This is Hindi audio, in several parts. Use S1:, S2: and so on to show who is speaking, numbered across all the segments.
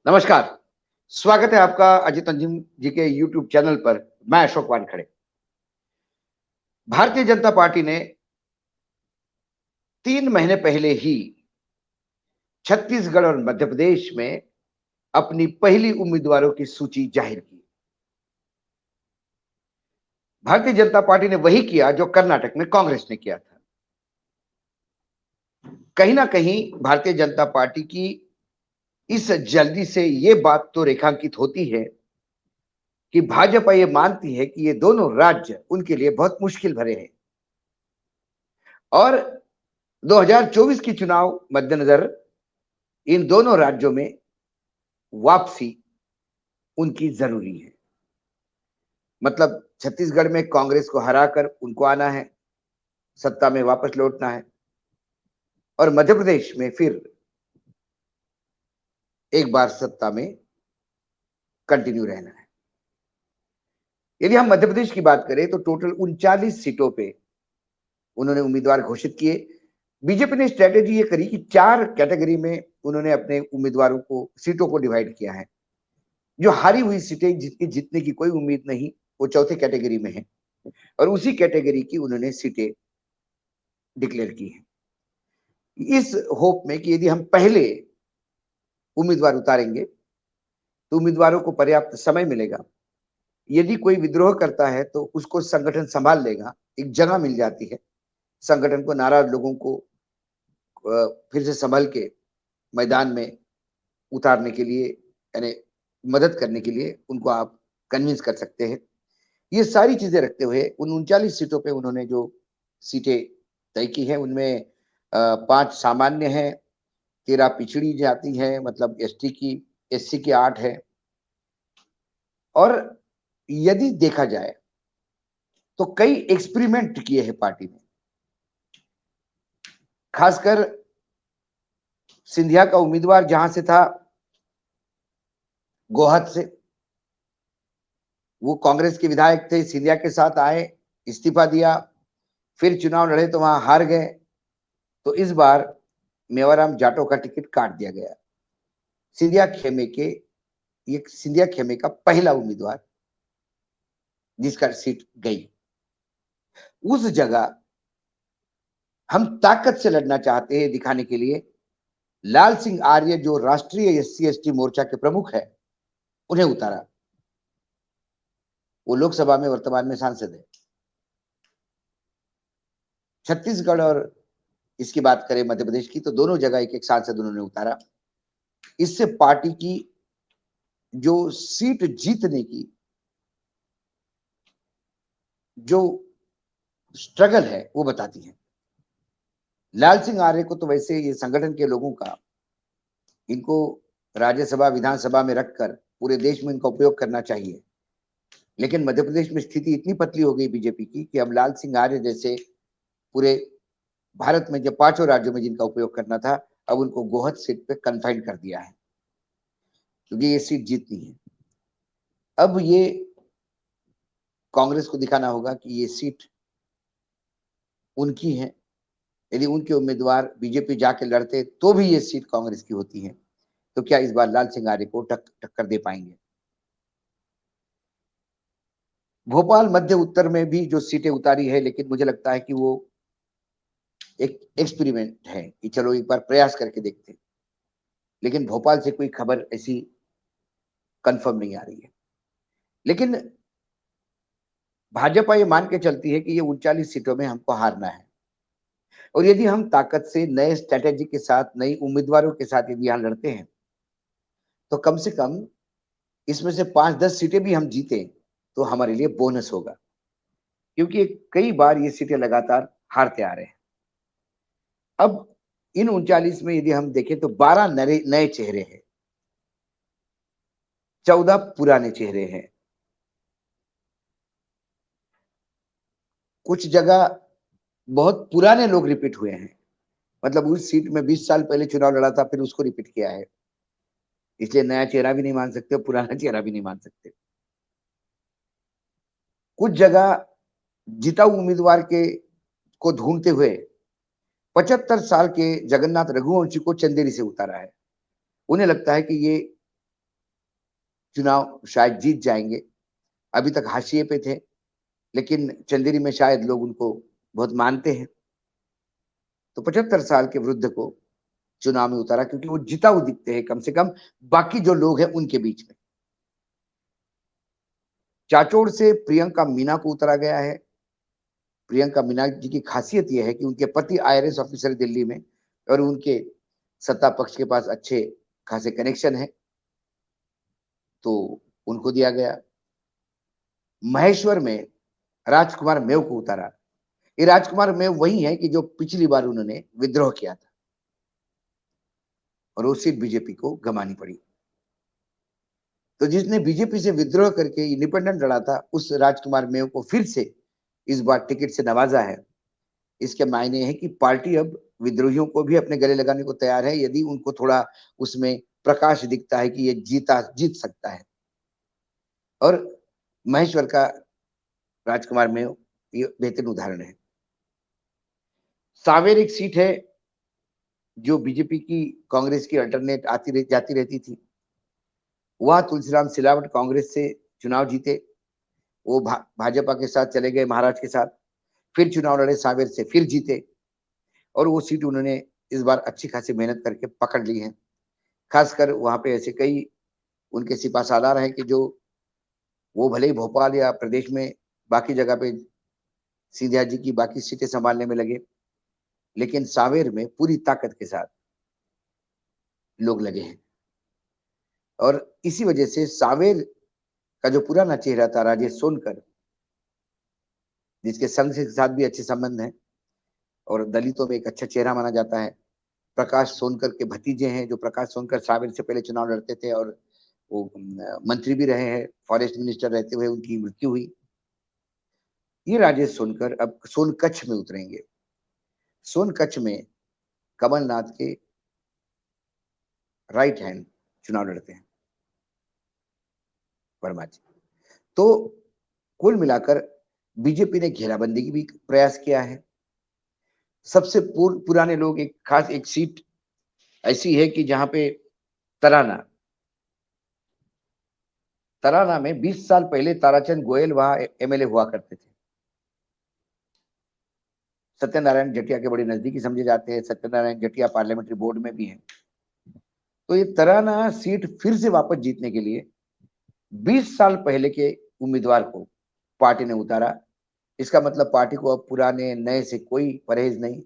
S1: नमस्कार। स्वागत है आपका अजित अंजुम जी के यूट्यूब चैनल पर। मैं अशोक वानखड़े। भारतीय जनता पार्टी ने 3 महीने पहले ही छत्तीसगढ़ और मध्य प्रदेश में अपनी पहली उम्मीदवारों की सूची जाहिर की। भारतीय जनता पार्टी ने वही किया जो कर्नाटक में कांग्रेस ने किया था। कहीं ना कहीं भारतीय जनता पार्टी की इस जल्दी से ये बात तो रेखांकित होती है कि भाजपा ये मानती है कि ये दोनों राज्य उनके लिए बहुत मुश्किल भरे हैं और 2024 की चुनाव मद्देनजर इन दोनों राज्यों में वापसी उनकी जरूरी है। मतलब छत्तीसगढ़ में कांग्रेस को हराकर उनको आना है, सत्ता में वापस लौटना है और मध्य प्रदेश में फिर एक बार सत्ता में कंटिन्यू रहना है। यदि हम मध्य प्रदेश की बात करें तो टोटल 39 सीटों पे उन्होंने उम्मीदवार घोषित किए। बीजेपी ने स्ट्रेटेजी ये करी कि 4 कैटेगरी में उन्होंने अपने उम्मीदवारों को सीटों को डिवाइड किया है। जो हारी हुई सीटें जिनकी जीतने की कोई उम्मीद नहीं, वो चौथे कैटेगरी में है और उसी कैटेगरी की उन्होंने सीटें डिक्लेयर की हैं, इस होप में कि यदि हम पहले उम्मीदवार उतारेंगे तो उम्मीदवारों को पर्याप्त समय मिलेगा। यदि कोई विद्रोह करता है तो उसको संगठन संभाल लेगा, एक जगह मिल जाती है संगठन को। नाराज लोगों को फिर से संभल के मैदान में उतारने के लिए, यानी मदद करने के लिए उनको आप कन्विंस कर सकते हैं। ये सारी चीजें रखते हुए उन 39 सीटों पे उन्होंने जो सीटें तय की हैं उनमें 5 सामान्य हैं, 13 पिछड़ी जाति है, मतलब एसटी की, एससी की 8 है। और यदि देखा जाए तो कई एक्सपेरिमेंट किए हैं पार्टी ने। खासकर सिंधिया का उम्मीदवार जहां से था, गोहद से, वो कांग्रेस के विधायक थे, सिंधिया के साथ आए, इस्तीफा दिया, फिर चुनाव लड़े तो वहां हार गए। तो इस बार मेवाराम जाटव का टिकट काट दिया गया। सिंधिया खेमे के, ये सिंधिया खेमे का पहला उम्मीदवार जिसका सीट गई। उस जगह हम ताकत से लड़ना चाहते हैं दिखाने के लिए लाल सिंह आर्य, जो राष्ट्रीय एससी एसटी मोर्चा के प्रमुख है, उन्हें उतारा। वो लोकसभा में वर्तमान में सांसद है। छत्तीसगढ़ और इसकी बात करें मध्य प्रदेश की तो दोनों जगह एक एक सांसद उन्होंने उतारा। इससे पार्टी की जो सीट जीतने की जो स्ट्रगल है वो बताती है। लाल सिंह आर्य को तो वैसे ये संगठन के लोगों का, इनको राज्यसभा विधानसभा में रखकर पूरे देश में इनका उपयोग करना चाहिए। लेकिन मध्य प्रदेश में स्थिति इतनी पतली हो गई बीजेपी की कि अब लाल सिंह आर्य जैसे पूरे भारत में जब 5 राज्यों में जिनका उपयोग करना था, अब उनको गोहद सीट पे कन्फाइन कर दिया है क्योंकि ये सीट जीतनी है। अब ये कांग्रेस को दिखाना होगा कि ये सीट उनकी है। यदि उनके उम्मीदवार बीजेपी जाके लड़ते तो भी ये सीट कांग्रेस की होती है, तो क्या इस बार लाल सिंह आर्य को टक्कर दे पाएंगे? भोपाल मध्य उत्तर में भी जो सीटें उतारी है, लेकिन मुझे लगता है कि वो एक एक्सपेरिमेंट है कि चलो एक बार प्रयास करके देखते हैं। लेकिन भोपाल से कोई खबर ऐसी कंफर्म नहीं आ रही है। लेकिन भाजपा ये मान के चलती है कि ये 39 सीटों में हमको हारना है और यदि हम ताकत से नए स्ट्रेटेजी के साथ, नई उम्मीदवारों के साथ यदि यहाँ लड़ते हैं तो कम से कम इसमें से 5-10 सीटें भी हम जीते तो हमारे लिए बोनस होगा, क्योंकि कई बार ये सीटें लगातार हारते आ रहे हैं। अब इन 39 में यदि हम देखें तो 12 नए चेहरे हैं, 14 पुराने चेहरे हैं। कुछ जगह बहुत पुराने लोग रिपीट हुए हैं, मतलब उस सीट में 20 साल पहले चुनाव लड़ा था, फिर उसको रिपीट किया है। इसलिए नया चेहरा भी नहीं मान सकते, पुराना चेहरा भी नहीं मान सकते। कुछ जगह जिताऊ उम्मीदवार के को ढूंढते हुए 75 साल के जगन्नाथ रघुवंशी को चंदेरी से उतारा है। उन्हें लगता है कि ये चुनाव शायद जीत जाएंगे। अभी तक हाशिए पे थे, लेकिन चंदेरी में शायद लोग उनको बहुत मानते हैं। तो 75 साल के वृद्ध को चुनाव में उतारा क्योंकि वो जिताऊ दिखते हैं कम से कम बाकी जो लोग हैं उनके बीच में। चाचौड़ से प्रियंका मीना को उतारा गया है। प्रियंका मीना जी की खासियत यह है कि उनके पति आईआरएस ऑफिसर दिल्ली में और उनके सत्ता पक्ष के पास अच्छे खासे कनेक्शन है, तो उनको दिया गया। महेश्वर में राजकुमार मेव को उतारा। ये राजकुमार मेव वही है कि जो पिछली बार उन्होंने विद्रोह किया था और वो सीट बीजेपी को गंवानी पड़ी। तो जिसने बीजेपी से विद्रोह करके इंडिपेंडेंट लड़ा था उस राजकुमार मेव को फिर से इस बार टिकट से नवाजा है। इसके मायने है कि पार्टी अब विद्रोहियों को भी अपने गले लगाने को तैयार है यदि उनको थोड़ा उसमें प्रकाश दिखता है कि ये जीत सकता है। और महेश्वर का राजकुमार मेव ये बेहतरीन उदाहरण है। सावेर एक सीट है जो बीजेपी की कांग्रेस की अल्टरनेट जाती रहती थी। वह तुलसीराम सिलावट कांग्रेस से चुनाव जीते। वो भाजपा के साथ चले गए महाराज के साथ, फिर चुनाव लड़े सावेर से, फिर जीते और वो सीट उन्होंने इस बार अच्छी खासी मेहनत करके पकड़ ली है। खासकर वहां पे ऐसे कई उनके सिपासालार हैं कि जो वो भले ही भोपाल या प्रदेश में बाकी जगह पे सिंधिया जी की बाकी सीटें संभालने में लगे, लेकिन सावेर में पूरी ताकत के साथ लोग लगे हैं। और इसी वजह से सावेर का जो पुराना चेहरा था राजेश सोनकर, जिसके संघ के साथ भी अच्छे संबंध हैं और दलितों में एक अच्छा चेहरा माना जाता है, प्रकाश सोनकर के भतीजे हैं जो प्रकाश सोनकर सावेर से पहले चुनाव लड़ते थे और वो मंत्री भी रहे हैं, फॉरेस्ट मिनिस्टर रहते हुए उनकी मृत्यु हुई। ये राजेश सोनकर अब सोनकच्छ में उतरेंगे। सोनकच्छ में कमलनाथ के राइट हैंड चुनाव लड़ते हैं, वर्मा जी। तो कुल मिलाकर बीजेपी ने घेराबंदी की भी प्रयास किया है। सबसे पुराने लोग एक खास एक सीट ऐसी है कि जहां पे तराना तराना में 20 साल पहले ताराचंद गोयल वहां एमएलए हुआ करते थे। सत्यनारायण जटिया के बड़े नजदीकी समझे जाते हैं। सत्यनारायण जटिया पार्लियामेंट्री बोर्ड में भी हैं। तो ये तराना सीट फिर से वापस जीतने के लिए 20 साल पहले के उम्मीदवार को पार्टी ने उतारा। इसका मतलब पार्टी को अब पुराने नए से कोई परहेज नहीं।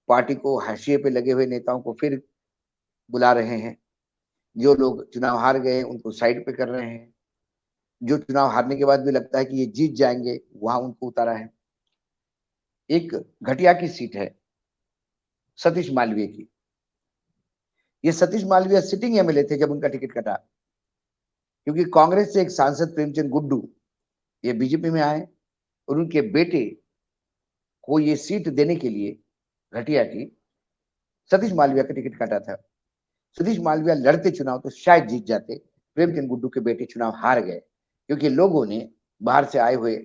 S1: पार्टी को हाशिए पे लगे हुए नेताओं को फिर बुला रहे हैं। जो लोग चुनाव हार गए उनको साइड पे कर रहे हैं। जो चुनाव हारने के बाद भी लगता है कि ये जीत जाएंगे, वहां उनको उतारा है। एक घटिया की सीट है सतीश मालवीय की। ये सतीश मालवीय सिटिंग एमएलए थे जब उनका टिकट कटा, क्योंकि कांग्रेस से एक सांसद प्रेमचंद गुड्डू ये बीजेपी में आए और उनके बेटे को ये सीट देने के लिए घटिया की सतीश मालवीय का टिकट काटा था। सतीश मालवीय लड़ते चुनाव तो शायद जीत जाते। प्रेमचंद गुड्डू के बेटे चुनाव हार गए क्योंकि लोगों ने बाहर से आए हुए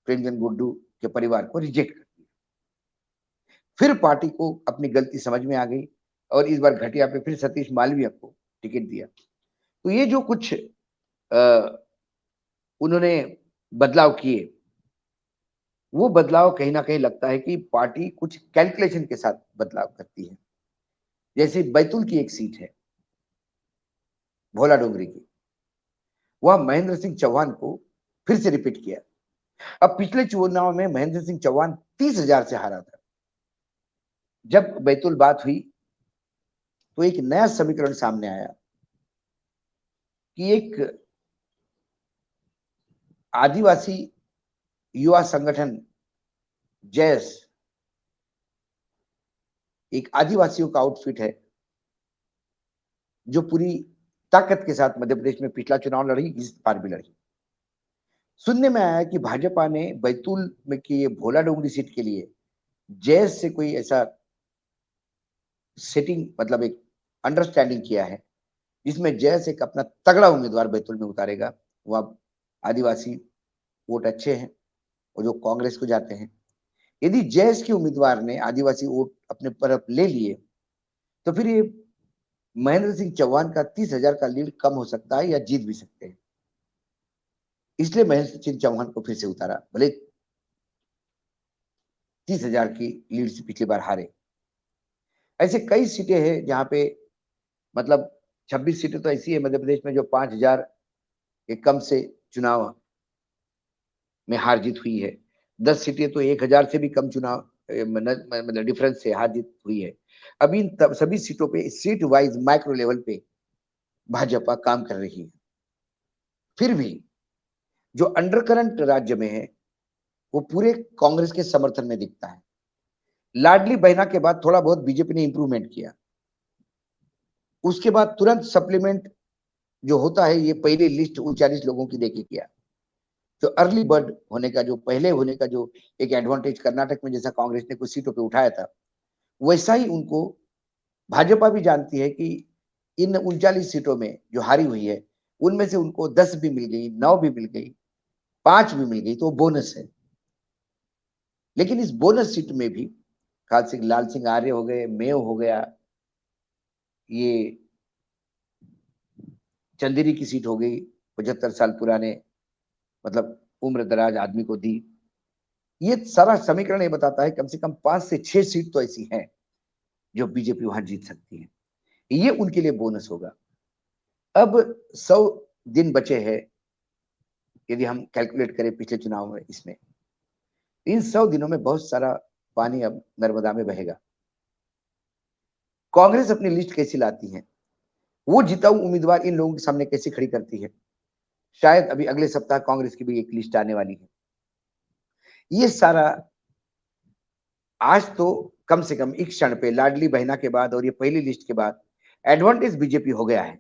S1: प्रेमचंद गुड्डू के परिवार को रिजेक्ट कर दिया। फिर पार्टी को अपनी गलती समझ में आ गई और इस बार घटिया पे फिर सतीश मालवीय को टिकट दिया। तो ये जो कुछ उन्होंने बदलाव किए, वो बदलाव कहीं ना कहीं लगता है कि पार्टी कुछ कैलकुलेशन के साथ बदलाव करती है। जैसे बैतूल की एक सीट है भोला डोंगरी की, वह महेंद्र सिंह चौहान को फिर से रिपीट किया। अब पिछले चुनाव में महेंद्र सिंह चौहान 30,000 से हारा था। जब बैतूल बात हुई तो एक नया समीकरण सामने आया कि एक आदिवासी युवा संगठन जैस एक आदिवासियों का आउटफिट है जो पूरी ताकत के साथ मध्य प्रदेश में पिछला चुनाव लड़ी, इस बार भी लड़ी। सुनने में आया कि भाजपा ने बैतूल में की ये भोला डोंगरी सीट के लिए जैस से कोई ऐसा सेटिंग मतलब एक अंडरस्टैंडिंग किया है जिसमें जैस एक अपना तगड़ा उम्मीदवार बैतूल में उतारेगा। वह आदिवासी वोट अच्छे हैं और जो कांग्रेस को जाते हैं। यदि जैस के उम्मीदवार ने आदिवासी वोट अपने तरफ ले लिए तो फिर ये महेंद्र सिंह चौहान का 30,000 का लीड कम हो सकता है या जीत भी सकते हैं। इसलिए महेंद्र सिंह चौहान को फिर से उतारा, भले 30,000 की लीड से पिछली बार हारे। ऐसे कई सीटें हैं जहां पे मतलब 26 सीटें तो ऐसी है मध्य प्रदेश में जो 5,000 के कम से चुनाव में हार जीत हुई है। 10 सीटें तो 1,000 से भी कम चुनाव मतलब डिफरेंस से हार जीत हुई है। अब इन सभी सीटों पे सीट वाइज माइक्रो लेवल पे भाजपा काम कर रही है। फिर भी जो अंडर करंट राज्य में है वो पूरे कांग्रेस के समर्थन में दिखता है। लाडली बहना के बाद थोड़ा बहुत बीजेपी ने इंप्रूवमेंट किया, उसके बाद तुरंत सप्लीमेंट जो होता है, ये पहली लिस्ट 39 लोगों की देके किया। जो अर्ली बर्ड होने का, जो पहले होने का जो एक एडवांटेज कर्नाटक में जैसा कांग्रेस ने कुछ सीटों पे उठाया था, वैसा ही उनको भाजपा भी जानती है कि इन 39 सीटों में जो हारी हुई है उनमें से उनको 10 भी मिल गई, 9 भी मिल गई, 5 भी मिल गई तो बोनस है। लेकिन इस बोनस सीट में भी खास सिंह, लाल सिंह आर्य हो गए, मेव हो गया, ये चंदेरी की सीट हो गई, 75 साल पुराने मतलब उम्र दराज आदमी को दी। ये सारा समीकरण ये बताता है कम से कम 5 से 6 सीट तो ऐसी हैं जो बीजेपी वहां जीत सकती है। ये उनके लिए बोनस होगा। अब 100 दिन बचे हैं यदि हम कैलकुलेट करें पिछले चुनाव में, इसमें इन 100 दिनों में बहुत सारा पानी अब नर्मदा में बहेगा। कांग्रेस अपनी लिस्ट कैसी लाती है, वो जिताऊ उम्मीदवार इन लोगों के सामने कैसे खड़ी करती है, शायद अभी अगले सप्ताह कांग्रेस की भी एक लिस्ट आने वाली है। ये सारा आज तो कम से कम एक क्षण पे लाडली बहना के बाद और ये पहली लिस्ट के बाद एडवांटेज बीजेपी हो गया है।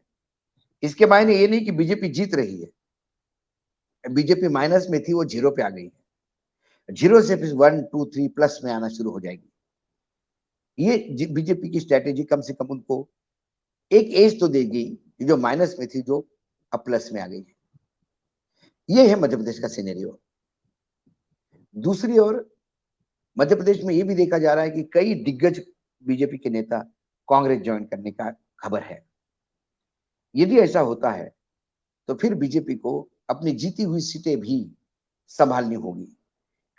S1: इसके मायने ये नहीं कि बीजेपी जीत रही है, बीजेपी माइनस में थी वो जीरो पे आ गई है, जीरो से फिर 1 2 3 प्लस में आना शुरू हो जाएगी। ये बीजेपी की स्ट्रेटेजी कम से कम उनको एक एज तो देगी जो माइनस में थी, जो अब प्लस में आ गई है। ये है मध्य प्रदेश का सिनेरियो। दूसरी ओर मध्य प्रदेश में यह भी देखा जा रहा है कि कई दिग्गज बीजेपी के नेता कांग्रेस ज्वाइन करने का खबर है। यदि ऐसा होता है तो फिर बीजेपी को अपनी जीती हुई सीटें भी संभालनी होगी।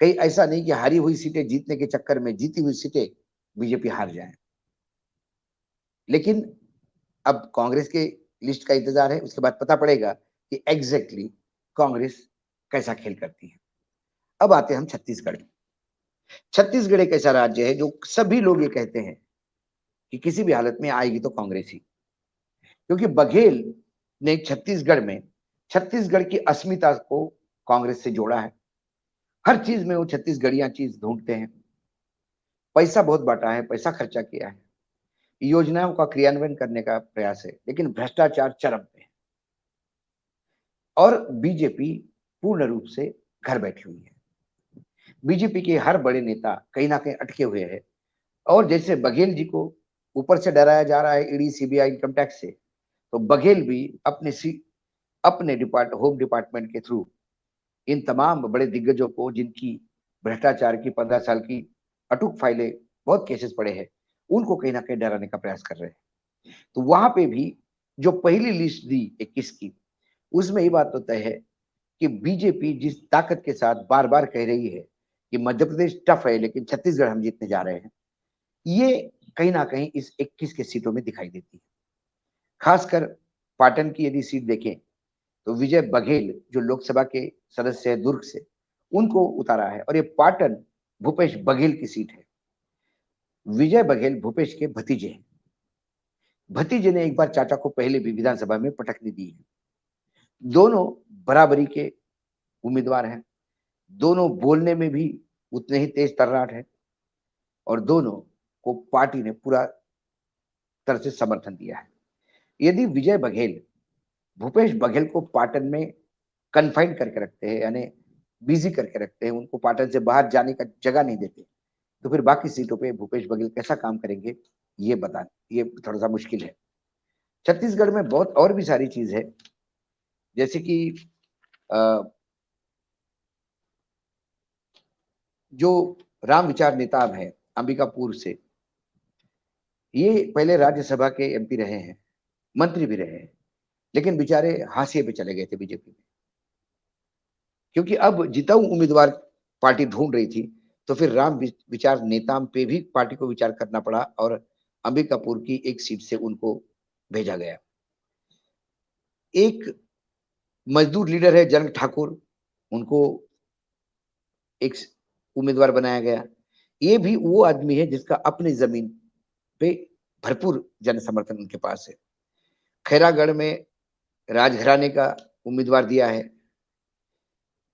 S1: कहीं ऐसा नहीं कि हारी हुई सीटें जीतने के चक्कर में जीती हुई सीटें बीजेपी हार जाए। लेकिन अब कांग्रेस के लिस्ट का इंतजार है, उसके बाद पता पड़ेगा कि एग्जैक्टली कांग्रेस कैसा खेल करती है। अब आते हैं हम छत्तीसगढ़। छत्तीसगढ़ एक ऐसा राज्य है जो सभी लोग ये कहते हैं कि किसी भी हालत में आएगी तो कांग्रेस ही, क्योंकि बघेल ने छत्तीसगढ़ में छत्तीसगढ़ की अस्मिता को कांग्रेस से जोड़ा है। हर चीज में वो छत्तीसगढ़िया चीज ढूंढते हैं। पैसा बहुत बांटा है, पैसा खर्चा किया है, योजनाओं का क्रियान्वयन करने का प्रयास है, लेकिन भ्रष्टाचार चरम पे है और बीजेपी पूर्ण रूप से घर बैठी हुई है। बीजेपी के हर बड़े नेता कहीं ना कहीं अटके हुए हैं और जैसे बघेल जी को ऊपर से डराया जा रहा है ईडी सीबीआई इनकम टैक्स से, तो बघेल भी अपने होम डिपार्टमेंट के थ्रू इन तमाम बड़े दिग्गजों को, जिनकी भ्रष्टाचार की 15 साल की अटूट फाइलें, बहुत केसेस पड़े हैं, उनको कहीं ना कहीं डराने का प्रयास कर रहे हैं। तो वहां पे भी जो पहली लिस्ट दी 21 की, उसमें ये बात तो तय है कि बीजेपी जिस ताकत के साथ बार बार कह रही है कि मध्य प्रदेश टफ है लेकिन छत्तीसगढ़ हम जीतने जा रहे हैं, ये कहीं ना कहीं इस 21 के सीटों में दिखाई देती है। खासकर पाटन की यदि सीट देखें तो विजय बघेल जो लोकसभा के सदस्य है दुर्ग से, उनको उतारा है और ये पाटन भूपेश बघेल की सीट है। विजय बघेल भूपेश के भतीजे हैं। भतीजे ने एक बार चाचा को पहले भी विधानसभा में पटकनी दी है। दोनों बराबरी के उम्मीदवार हैं, दोनों बोलने में भी उतने ही तेज तर्राट है और दोनों को पार्टी ने पूरा तरह से समर्थन दिया है। यदि विजय बघेल भूपेश बघेल को पाटन में कन्फाइन करके रखते हैं, यानी बिजी करके रखते हैं, उनको पाटन से बाहर जाने का जगह नहीं देते, तो फिर बाकी सीटों पे भूपेश बघेल कैसा काम करेंगे ये थोड़ा सा मुश्किल है। छत्तीसगढ़ में बहुत और भी सारी चीज है, जैसे कि जो राम विचार नेता अब है अंबिकापुर से, ये पहले राज्यसभा के एमपी रहे हैं, मंत्री भी रहे हैं, लेकिन बेचारे हाशिए पे चले गए थे बीजेपी में। क्योंकि अब जिताऊ उम्मीदवार पार्टी ढूंढ रही थी, तो फिर राम विचार नेताम पे भी पार्टी को विचार करना पड़ा और अंबिकापुर की एक सीट से उनको भेजा गया। एक मजदूर लीडर है जनक ठाकुर, उनको एक उम्मीदवार बनाया गया। ये भी वो आदमी है जिसका अपनी जमीन पे भरपूर जन समर्थन उनके पास है। खैरागढ़ में राजघराने का उम्मीदवार दिया है।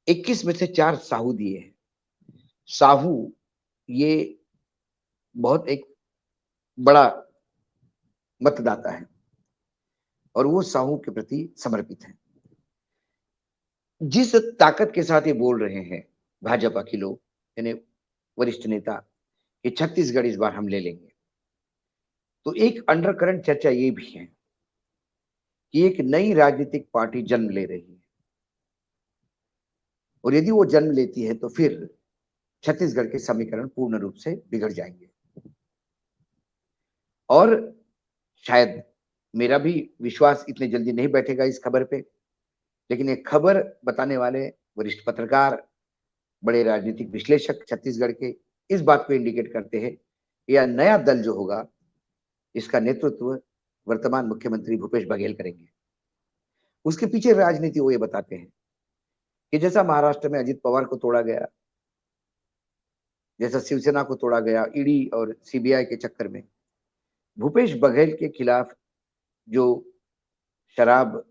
S1: 21 में से 4 साहू दिए हैं। साहू ये बहुत एक बड़ा मतदाता है और वो साहू के प्रति समर्पित है। जिस ताकत के साथ ये बोल रहे हैं भाजपा के लोग, यानी वरिष्ठ नेता, कि छत्तीसगढ़ इस बार हम ले लेंगे, तो एक अंडरकरंट चर्चा ये भी है कि एक नई राजनीतिक पार्टी जन्म ले रही है और यदि वो जन्म लेती है तो फिर छत्तीसगढ़ के समीकरण पूर्ण रूप से बिगड़ जाएंगे। और शायद मेरा भी विश्वास इतने जल्दी नहीं बैठेगा इस खबर पे, लेकिन एक खबर बताने वाले वरिष्ठ पत्रकार, बड़े राजनीतिक विश्लेषक छत्तीसगढ़ के इस बात को इंडिकेट करते हैं कि यह नया दल जो होगा, इसका नेतृत्व वर्तमान मुख्यमंत्री भूपेश बघेल करेंगे। उसके पीछे राजनीति वो ये बताते हैं कि जैसा महाराष्ट्र में अजित पवार को तोड़ा गया, जैसा शिवसेना को तोड़ा गया ईडी और सीबीआई के चक्कर में, भूपेश बघेल के खिलाफ जो शराब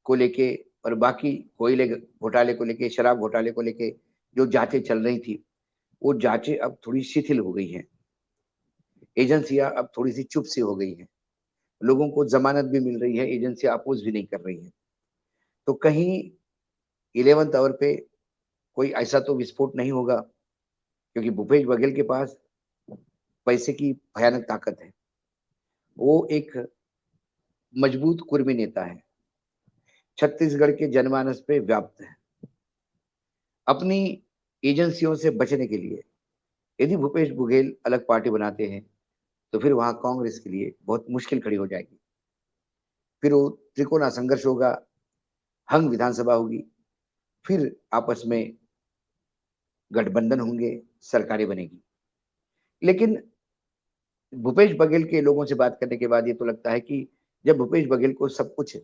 S1: को लेके और बाकी कोयले घोटाले को लेके, शराब घोटाले को लेके जो जांचें चल रही थी, वो जांचें अब थोड़ी शिथिल हो गई हैं। एजेंसियां अब थोड़ी सी चुप सी हो गई हैं। लोगों को जमानत भी मिल रही है, एजेंसियां अपोज भी नहीं कर रही हैं। तो कहीं 11th आवर पे कोई ऐसा तो विस्फोट नहीं होगा, क्योंकि भूपेश बघेल के पास पैसे की भयानक ताकत है। वो एक मजबूत कुर्मी नेता है, छत्तीसगढ़ के जनमानस पे व्याप्त है। अपनी एजेंसियों से बचने के लिए यदि भूपेश बघेल अलग पार्टी बनाते हैं तो फिर वहां कांग्रेस के लिए बहुत मुश्किल खड़ी हो जाएगी। फिर वो त्रिकोणा संघर्ष होगा, हंग विधानसभा होगी, फिर आपस में गठबंधन होंगे, सरकारें बनेगी। लेकिन भूपेश बघेल के लोगों से बात करने के बाद ये तो लगता है कि जब भूपेश बघेल को सब कुछ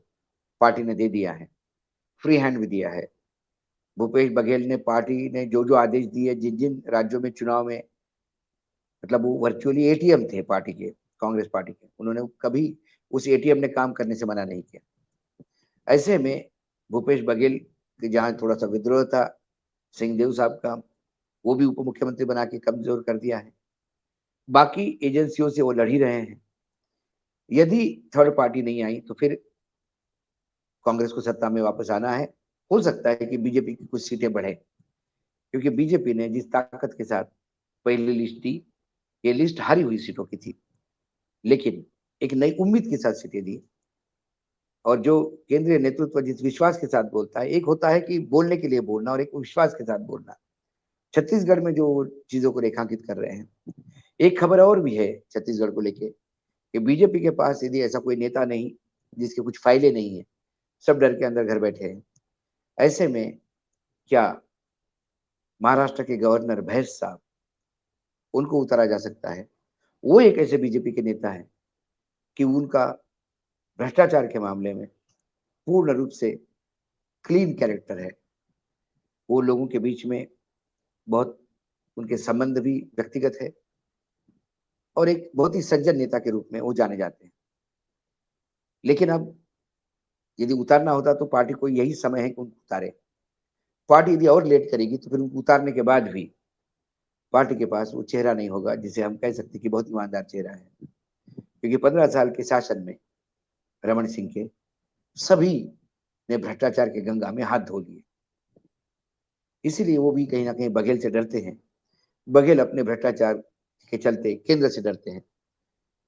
S1: पार्टी ने दे दिया है, फ्री हैंड भी दिया है, भूपेश बघेल ने पार्टी ने जो जो आदेश दिए, जिन जिन राज्यों में चुनाव में, मतलब वो वर्चुअली एटीएम थे पार्टी के, कांग्रेस पार्टी के, उन्होंने कभी उस एटीएम ने काम करने से मना नहीं किया। ऐसे में भूपेश बघेल के जहां थोड़ा सा विद्रोह था सिंहदेव साहब का, वो भी उप मुख्यमंत्री बना के कमजोर कर दिया है। बाकी एजेंसियों से वो लड़ ही रहे हैं। यदि थर्ड पार्टी नहीं आई तो फिर कांग्रेस को सत्ता में वापस आना है। हो सकता है कि बीजेपी की कुछ सीटें बढ़े, क्योंकि बीजेपी ने जिस ताकत के साथ पहली लिस्ट दी, ये लिस्ट हारी हुई सीटों की थी, लेकिन एक नई उम्मीद के साथ सीटें दी। और जो केंद्रीय नेतृत्व जिस विश्वास के साथ बोलता है, एक होता है कि बोलने के लिए बोलना और एक विश्वास के साथ बोलना, छत्तीसगढ़ में जो चीजों को रेखांकित कर रहे हैं। एक खबर और भी है छत्तीसगढ़ को लेके कि बीजेपी के पास यदि ऐसा कोई नेता नहीं जिसके कुछ फाइलें नहीं है, सब डर के अंदर घर बैठे हैं। ऐसे में क्या महाराष्ट्र के गवर्नर भैंस साहब, उनको उतारा जा सकता है? वो एक ऐसे बीजेपी के नेता है कि उनका भ्रष्टाचार के मामले में पूर्ण रूप से क्लीन कैरेक्टर है। वो लोगों के बीच में बहुत, उनके संबंध भी व्यक्तिगत है और एक बहुत ही सज्जन नेता के रूप में वो जाने जाते हैं। लेकिन अब यदि उतारना होता तो पार्टी को यही समय है कि उनको उतारे। पार्टी यदि और लेट करेगी तो फिर उनको उतारने के बाद भी पार्टी के पास वो चेहरा नहीं होगा जिसे हम कह सकते कि बहुत ईमानदार चेहरा है। क्योंकि 15 साल के शासन में रमन सिंह के सभी ने भ्रष्टाचार के गंगा में हाथ धो लिए, इसीलिए वो भी कहीं ना कहीं बघेल से डरते हैं। बघेल अपने भ्रष्टाचार के चलते केंद्र से डरते हैं।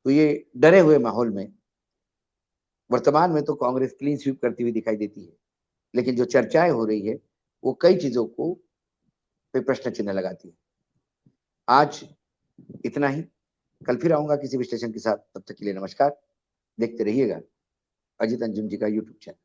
S1: तो ये डरे हुए माहौल में वर्तमान में तो कांग्रेस क्लीन स्वीप करती हुई दिखाई देती है, लेकिन जो चर्चाएं हो रही है वो कई चीजों को पे प्रश्न चिन्ह लगाती है। आज इतना ही, कल फिर आऊंगा किसी विश्लेषण के साथ। तब तक के लिए नमस्कार। देखते रहिएगा अजित अंजुम जी का यूट्यूब चैनल।